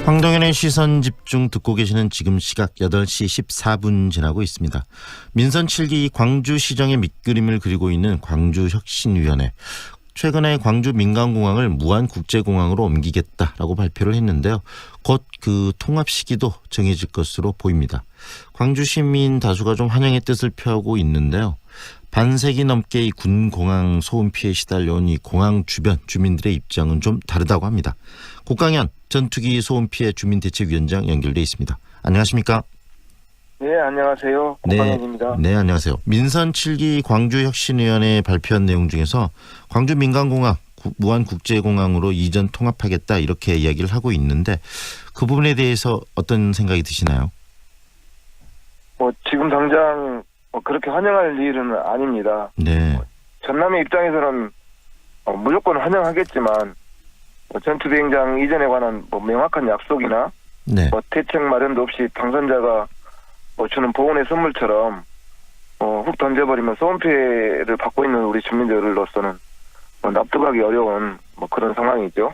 황동현의 시선 집중 듣고 계시는 지금 시각 8시 14분 지나고 있습니다. 민선 7기 광주시정의 밑그림을 그리고 있는 광주혁신위원회. 최근에 광주 민간공항을 무안국제공항으로 옮기겠다라고 발표를 했는데요. 곧 그 통합 시기도 정해질 것으로 보입니다. 광주 시민 다수가 좀 환영의 뜻을 표하고 있는데요. 반세기 넘게 이 군공항 소음 피해에 시달려온 이 공항 주변 주민들의 입장은 좀 다르다고 합니다. 고강현 전투기 소음 피해 주민대책위원장 연결돼 있습니다. 안녕하십니까? 네, 안녕하세요. 고강현입니다. 네, 안녕하세요. 민선 7기 광주혁신위원회 발표한 내용 중에서 광주 민간공항 무안국제공항으로 이전 통합하겠다 이렇게 이야기를 하고 있는데 그 부분에 대해서 어떤 생각이 드시나요? 지금 당장 그렇게 환영할 일은 아닙니다. 네. 전남의 입장에서는 무조건 환영하겠지만 전투비행장 이전에 관한 명확한 약속이나 네. 대책 마련도 없이 당선자가 주는 보훈의 선물처럼 훅 던져버리면 소음 피해를 받고 있는 우리 주민들로서는 납득하기 어려운 그런 상황이죠.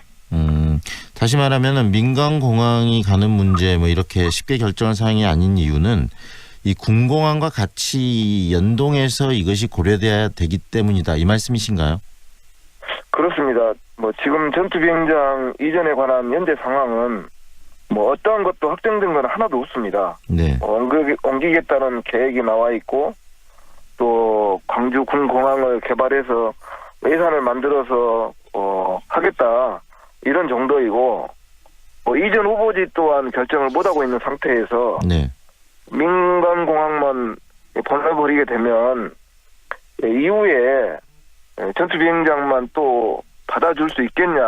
다시 말하면 민간공항이 가는 문제 이렇게 쉽게 결정할 사항이 아닌 이유는 이 군공항과 같이 연동해서 이것이 고려돼야 되기 때문이다. 이 말씀이신가요? 그렇습니다. 지금 전투비행장 이전에 관한 현재 상황은 어떠한 것도 확정된 건 하나도 없습니다. 네. 옮기겠다는 계획이 나와 있고 또 광주 군공항을 개발해서 예산을 만들어서 하겠다 이런 정도이고 이전 후보지 또한 결정을 못하고 있는 상태에서 네. 민간공항만 보내버리게 되면 이후에 전투비행장만 또 받아줄 수 있겠냐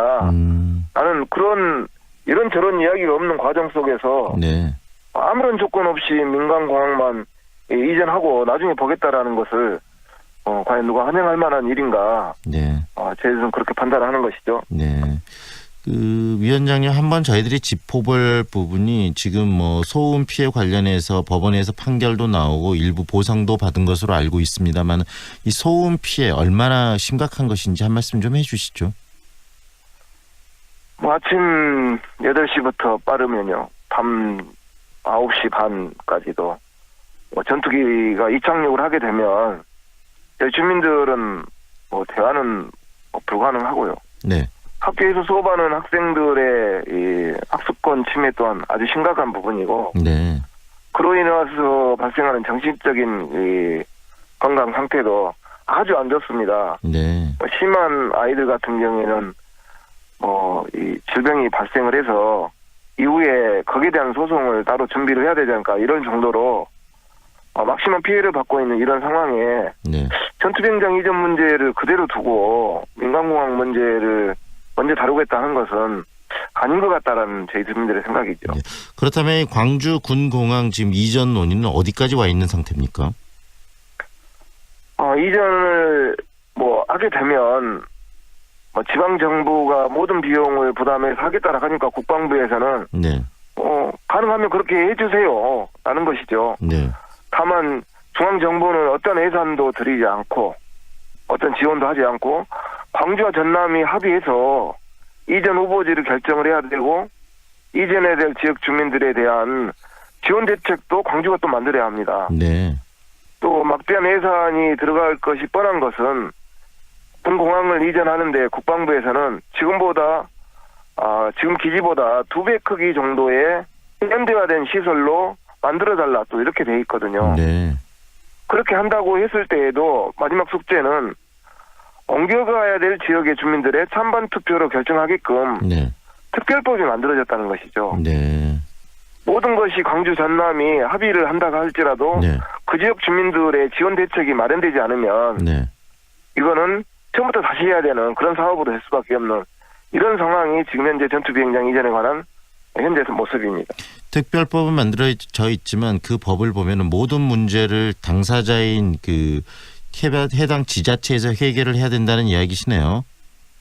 하는 그런 이런저런 이야기가 없는 과정 속에서 네. 아무런 조건 없이 민간공항만 이전하고 나중에 보겠다라는 것을 과연 누가 환영할 만한 일인가? 네. 저희들은 그렇게 판단하는 것이죠. 네. 그 위원장님 한번 저희들이 짚어볼 부분이 지금 소음 피해 관련해서 법원에서 판결도 나오고 일부 보상도 받은 것으로 알고 있습니다만 이 소음 피해 얼마나 심각한 것인지 한 말씀 좀 해주시죠. 아침 8시부터 빠르면요. 밤 9시 반까지도 전투기가 이착륙을 하게 되면 저희 주민들은 대화는 불가능하고요. 네. 학교에서 수업하는 학생들의 이 학습권 침해 또한 아주 심각한 부분이고 네. 그로 인해서 발생하는 정신적인 이 건강 상태도 아주 안 좋습니다. 네. 심한 아이들 같은 경우에는 이 질병이 발생을 해서 이후에 거기에 대한 소송을 따로 준비를 해야 되지 않을까 이런 정도로 막심한 피해를 받고 있는 이런 상황에 네. 전투비행장 이전 문제를 그대로 두고 민간공항 문제를 먼저 다루겠다 하는 것은 아닌 것 같다라는 저희 주민들의 생각이죠. 네. 그렇다면 광주 군공항 지금 이전 논의는 어디까지 와 있는 상태입니까? 이전을 하게 되면 지방 정부가 모든 비용을 부담해서 하겠다라 하니까 국방부에서는 네. 가능하면 그렇게 해주세요 라는 것이죠. 네. 다만 중앙 정부는 어떤 예산도 드리지 않고 어떤 지원도 하지 않고 광주와 전남이 합의해서 이전 후보지를 결정을 해야 되고 이전해야 될 지역 주민들에 대한 지원 대책도 광주가 또 만들어야 합니다. 네. 또 막대한 예산이 들어갈 것이 뻔한 것은 군공항을 이전하는데 국방부에서는 지금 기지보다 2배 크기 정도의 현대화된 시설로 만들어달라 또 이렇게 돼 있거든요. 네. 그렇게 한다고 했을 때에도 마지막 숙제는 옮겨가야 될 지역의 주민들의 찬반 투표로 결정하게끔 네. 특별법이 만들어졌다는 것이죠. 네. 모든 것이 광주 전남이 합의를 한다고 할지라도 네. 그 지역 주민들의 지원 대책이 마련되지 않으면 네. 이거는 처음부터 다시 해야 되는 그런 사업으로 될 수밖에 없는 이런 상황이 지금 현재 전투비행장 이전에 관한 현재 모습입니다. 특별법은 만들어져 있지만 그 법을 보면은 모든 문제를 당사자인 그 해당 지자체에서 해결을 해야 된다는 이야기시네요.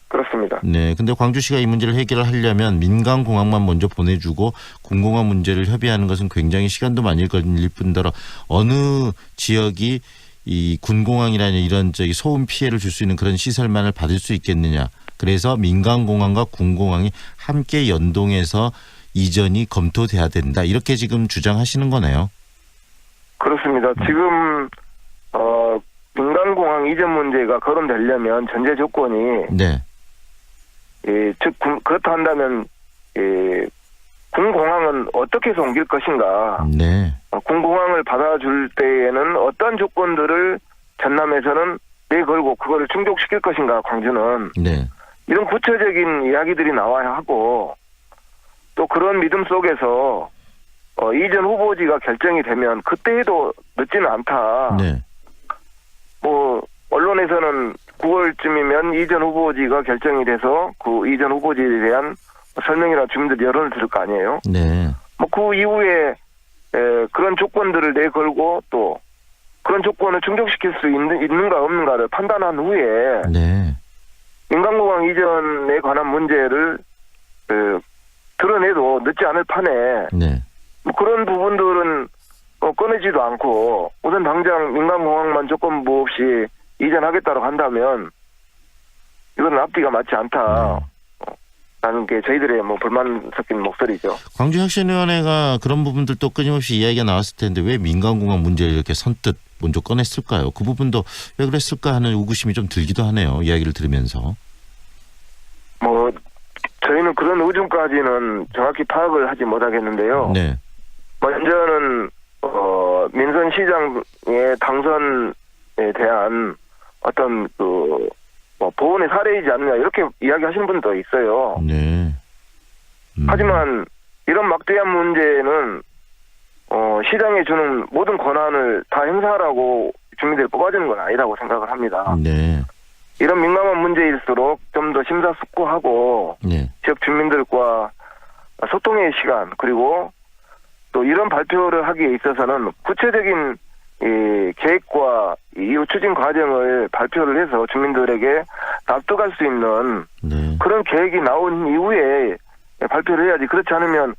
그렇습니다. 네. 근데 광주시가 이 문제를 해결을 하려면 민간공항만 먼저 보내주고 군공항 문제를 협의하는 것은 굉장히 시간도 많이 걸릴 뿐더러 어느 지역이 이 군공항이라는 이런 소음 피해를 줄 수 있는 그런 시설만을 받을 수 있겠느냐. 그래서 민간공항과 군공항이 함께 연동해서 이전이 검토돼야 된다. 이렇게 지금 주장하시는 거네요. 그렇습니다. 지금 민간공항 이전 문제가 거론되려면 전제 조건이 네. 즉 그렇다 한다면 군공항은 어떻게 해서 옮길 것인가, 네. 군공항을 받아줄 때에는 어떤 조건들을 전남에서는 내걸고 그거를 충족시킬 것인가, 광주는 네. 이런 구체적인 이야기들이 나와야 하고, 또 그런 믿음 속에서 이전 후보지가 결정이 되면 그때 해도 늦지는 않다. 네. 뭐 언론에서는 9월쯤이면 이전 후보지가 결정이 돼서 그 이전 후보지에 대한 설명이나 주민들 여론을 들을 거 아니에요. 네. 뭐 그 이후에 그런 조건들을 내걸고 또 그런 조건을 충족시킬 수 있는가 없는가를 판단한 후에 네. 민간공항 이전에 관한 문제를 드러내도 늦지 않을 판에 네. 뭐 그런 부분들은 꺼내지도 않고 우선 당장 민간공항만 조건부 없이 이전하겠다고 한다면 이건 앞뒤가 맞지 않다. 라는 게 저희들의 뭐 불만 섞인 목소리죠. 광주혁신위원회가 그런 부분들도 끊임없이 이야기가 나왔을 텐데 왜 민간공항 문제를 이렇게 선뜻 먼저 꺼냈을까요? 그 부분도 왜 그랬을까 하는 의구심이 좀 들기도 하네요. 이야기를 들으면서. 뭐 저희는 그런 의중까지는 정확히 파악을 하지 못하겠는데요. 네. 먼저는 민선 시장의 당선에 대한 어떤 뭐 보훈의 사례이지 않느냐 이렇게 이야기하시는 분도 있어요. 네. 하지만 이런 막대한 문제는 시장에 주는 모든 권한을 다 행사하라고 주민들이 뽑아주는 건 아니라고 생각을 합니다. 네. 이런 민감한 문제일수록 좀 더 심사숙고하고 네. 지역 주민들과 소통의 시간, 그리고 또 이런 발표를 하기에 있어서는 구체적인 계획과 이후 추진 과정을 발표를 해서 주민들에게 납득할 수 있는 네. 그런 계획이 나온 이후에 발표를 해야지, 그렇지 않으면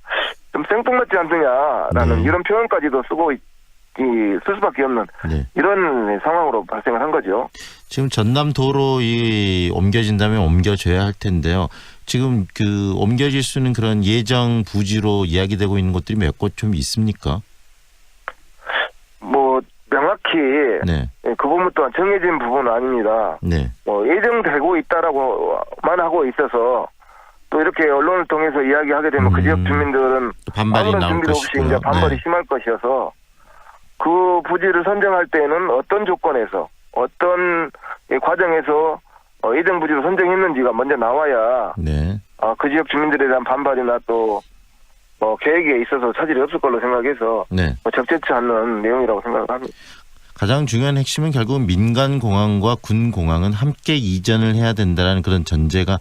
좀 생뚱맞지 않느냐라는 네. 이런 표현까지도 쓸 수밖에 없는 네. 이런 상황으로 발생을 한 거죠. 지금 전남 도로 옮겨진다면 옮겨져야 할 텐데요. 지금 그 옮겨질 수 있는 그런 예정 부지로 이야기되고 있는 것들이 몇 곳 좀 있습니까? 뭐 명확히 네. 그 부분 또한 정해진 부분은 아닙니다. 네. 예정되고 있다라고만 하고 있어서 또 이렇게 언론을 통해서 이야기하게 되면 그 지역 주민들은 반발이 아무런 나올 준비도 없이 것이고요. 이제 반발이 네. 심할 것이어서 그 부지를 선정할 때는 어떤 조건에서 어떤 과정에서 예정 부지로 선정했는지가 먼저 나와야 네. 그 지역 주민들에 대한 반발이나 또 계획에 있어서 차질이 없을 걸로 생각해서 네. 적절치 않는 내용이라고 생각을 합니다. 가장 중요한 핵심은 결국은 민간공항과 군공항은 함께 이전을 해야 된다는 그런 전제가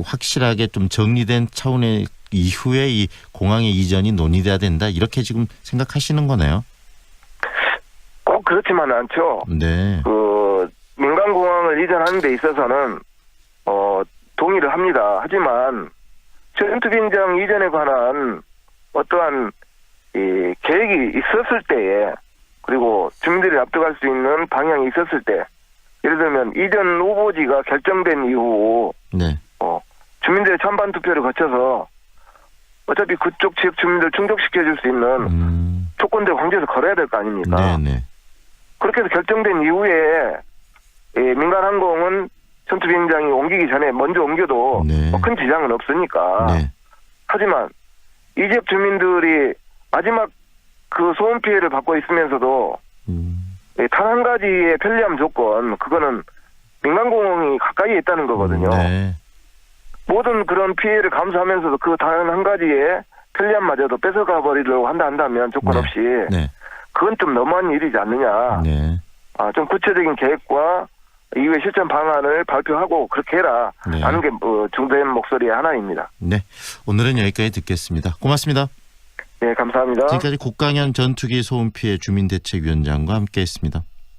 확실하게 좀 정리된 차원의 이후에 이 공항의 이전이 논의돼야 된다. 이렇게 지금 생각하시는 거네요. 꼭 그렇지만은 않죠. 네. 민간공항을 이전하는 데 있어서는 동의를 합니다. 하지만 전투비행장 이전에 관한 어떠한 계획이 있었을 때에, 그리고 주민들이 납득할 수 있는 방향이 있었을 때, 예를 들면 이전 후보지가 결정된 이후 네. 주민들의 찬반 투표를 거쳐서 어차피 그쪽 지역 주민들 충족시켜줄 수 있는 조건들 광주에서 걸어야 될 거 아닙니까? 네네. 그렇게 해서 결정된 이후에 민간항공은 전투비행장이 옮기기 전에 먼저 옮겨도 네. 큰 지장은 없으니까. 네. 하지만 이 지역 주민들이 마지막 그 소음 피해를 받고 있으면서도 단 한 가지의 편리함 조건, 그거는 민간공항이 가까이에 있다는 거거든요. 네. 모든 그런 피해를 감수하면서도 그 단 한 가지의 편리함마저도 뺏어가 버리려고 한다면 조건 네. 없이 네. 그건 좀 너무한 일이지 않느냐. 네. 좀 구체적인 계획과 이후의 실천 방안을 발표하고 그렇게 해라. 네. 라는 게 중대한 목소리의 하나입니다. 네. 오늘은 여기까지 듣겠습니다. 고맙습니다. 네, 감사합니다. 지금까지 국강현 전투기 소음 피해 주민대책위원장과 함께했습니다.